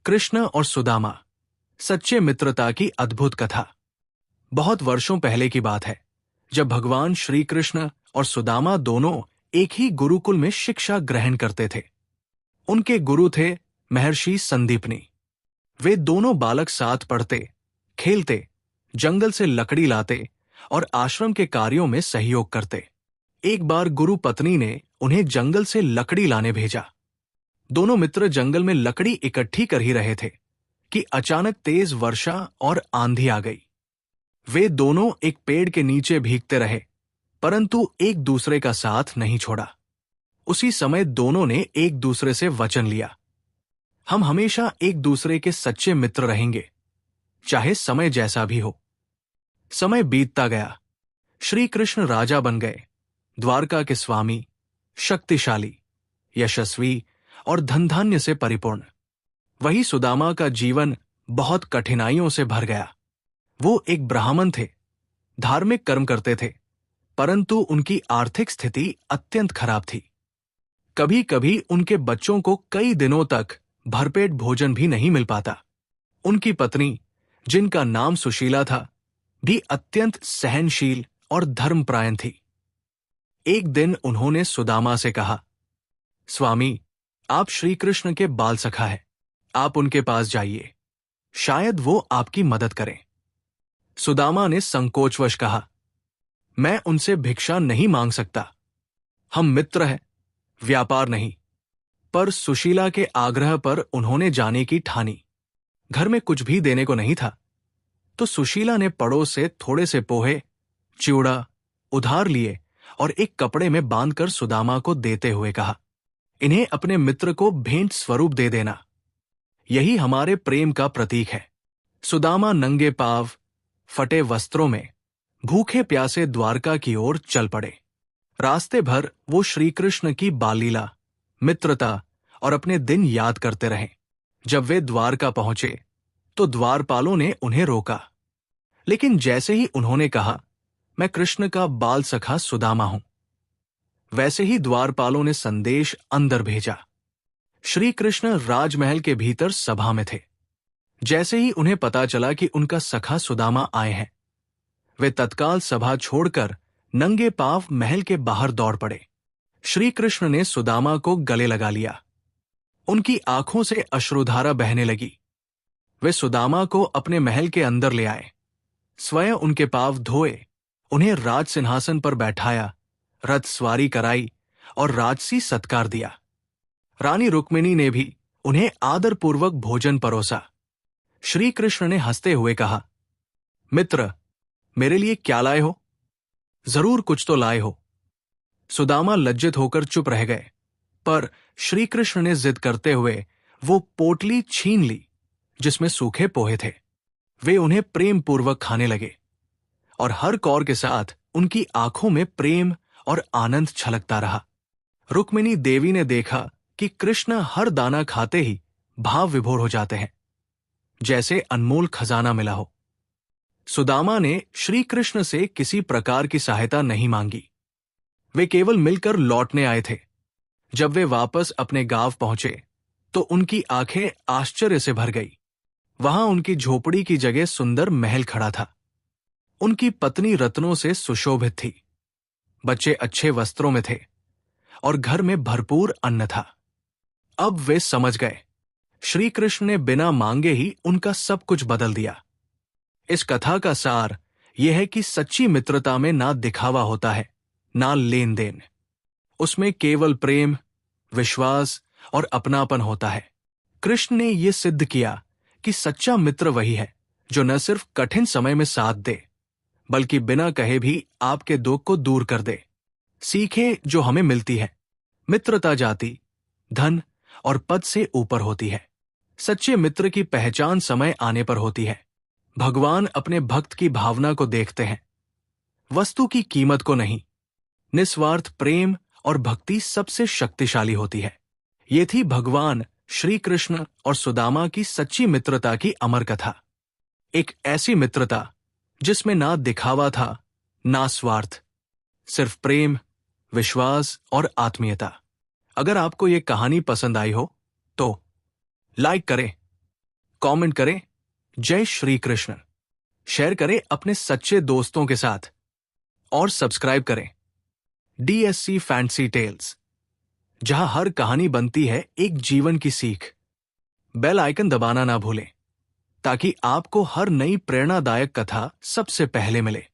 कृष्ण और सुदामा, सच्चे मित्रता की अद्भुत कथा। बहुत वर्षों पहले की बात है, जब भगवान श्री कृष्ण और सुदामा दोनों एक ही गुरुकुल में शिक्षा ग्रहण करते थे। उनके गुरु थे महर्षि संदीपनी। वे दोनों बालक साथ पढ़ते, खेलते, जंगल से लकड़ी लाते और आश्रम के कार्यों में सहयोग करते। एक बार गुरु पत्नी ने उन्हें जंगल से लकड़ी लाने भेजा। दोनों मित्र जंगल में लकड़ी इकट्ठी कर ही रहे थे कि अचानक तेज वर्षा और आंधी आ गई। वे दोनों एक पेड़ के नीचे भीगते रहे, परंतु एक दूसरे का साथ नहीं छोड़ा। उसी समय दोनों ने एक दूसरे से वचन लिया, हम हमेशा एक दूसरे के सच्चे मित्र रहेंगे, चाहे समय जैसा भी हो। समय बीतता गया। श्री कृष्ण राजा बन गए, द्वारका के स्वामी, शक्तिशाली, यशस्वी और धन धान्य से परिपूर्ण। वही सुदामा का जीवन बहुत कठिनाइयों से भर गया। वो एक ब्राह्मण थे, धार्मिक कर्म करते थे, परंतु उनकी आर्थिक स्थिति अत्यंत खराब थी। कभी कभी उनके बच्चों को कई दिनों तक भरपेट भोजन भी नहीं मिल पाता। उनकी पत्नी, जिनका नाम सुशीला था, भी अत्यंत सहनशील और धर्मपरायण थी। एक दिन उन्होंने सुदामा से कहा, स्वामी, आप श्री कृष्ण के बाल सखा है, आप उनके पास जाइए, शायद वो आपकी मदद करें। सुदामा ने संकोचवश कहा, मैं उनसे भिक्षा नहीं मांग सकता, हम मित्र हैं, व्यापार नहीं। पर सुशीला के आग्रह पर उन्होंने जाने की ठानी। घर में कुछ भी देने को नहीं था, तो सुशीला ने पड़ोस से थोड़े से पोहे, चिवड़ा उधार लिए और एक कपड़े में बांधकर सुदामा को देते हुए कहा, इन्हें अपने मित्र को भेंट स्वरूप दे देना, यही हमारे प्रेम का प्रतीक है। सुदामा नंगे पांव, फटे वस्त्रों में, भूखे प्यासे द्वारका की ओर चल पड़े। रास्ते भर वो श्री कृष्ण की बाललीला, मित्रता और अपने दिन याद करते रहे। जब वे द्वारका पहुंचे तो द्वारपालों ने उन्हें रोका, लेकिन जैसे ही उन्होंने कहा, मैं कृष्ण का बाल सखा सुदामा हूं, वैसे ही द्वारपालों ने संदेश अंदर भेजा। श्री कृष्ण राजमहल के भीतर सभा में थे। जैसे ही उन्हें पता चला कि उनका सखा सुदामा आए हैं, वे तत्काल सभा छोड़कर नंगे पांव महल के बाहर दौड़ पड़े। श्री कृष्ण ने सुदामा को गले लगा लिया। उनकी आंखों से अश्रुधारा बहने लगी। वे सुदामा को अपने महल के अंदर ले आए, स्वयं उनके पांव धोए, उन्हें राज सिंहासन पर बैठाया, रथ सवारी कराई और राजसी सत्कार दिया। रानी रुक्मिणी ने भी उन्हें आदरपूर्वक भोजन परोसा। श्री कृष्ण ने हंसते हुए कहा, मित्र, मेरे लिए क्या लाए हो? जरूर कुछ तो लाए हो। सुदामा लज्जित होकर चुप रह गए, पर श्री कृष्ण ने जिद करते हुए वो पोटली छीन ली जिसमें सूखे पोहे थे। वे उन्हें प्रेम पूर्वक खाने लगे और हर कौर के साथ उनकी आंखों में प्रेम और आनंद छलकता रहा। रुक्मिणी देवी ने देखा कि कृष्ण हर दाना खाते ही भाव विभोर हो जाते हैं, जैसे अनमोल खजाना मिला हो। सुदामा ने श्री कृष्ण से किसी प्रकार की सहायता नहीं मांगी। वे केवल मिलकर लौटने आए थे। जब वे वापस अपने गांव पहुंचे तो उनकी आंखें आश्चर्य से भर गई। वहां उनकी झोपड़ी की जगह सुंदर महल खड़ा था। उनकी पत्नी रत्नों से सुशोभित थी, बच्चे अच्छे वस्त्रों में थे और घर में भरपूर अन्न था। अब वे समझ गए, श्री कृष्ण ने बिना मांगे ही उनका सब कुछ बदल दिया। इस कथा का सार यह है कि सच्ची मित्रता में ना दिखावा होता है, ना लेन देन। उसमें केवल प्रेम, विश्वास और अपनापन होता है। कृष्ण ने यह सिद्ध किया कि सच्चा मित्र वही है जो न सिर्फ कठिन समय में साथ दे, बल्कि बिना कहे भी आपके दुख को दूर कर दे। सीखें जो हमें मिलती है, मित्रता जाति, धन और पद से ऊपर होती है। सच्चे मित्र की पहचान समय आने पर होती है। भगवान अपने भक्त की भावना को देखते हैं, वस्तु की कीमत को नहीं। निस्वार्थ प्रेम और भक्ति सबसे शक्तिशाली होती है। ये थी भगवान श्री कृष्ण और सुदामा की सच्ची मित्रता की अमर कथा। एक ऐसी मित्रता जिसमें ना दिखावा था, ना स्वार्थ, सिर्फ प्रेम, विश्वास और आत्मीयता। अगर आपको ये कहानी पसंद आई हो तो लाइक करें, कमेंट करें जय श्री कृष्ण, शेयर करें अपने सच्चे दोस्तों के साथ और सब्सक्राइब करें DSC फैंसी टेल्स, जहां हर कहानी बनती है एक जीवन की सीख। बेल आइकन दबाना ना भूलें ताकि आपको हर नई प्रेरणादायक कथा सबसे पहले मिले।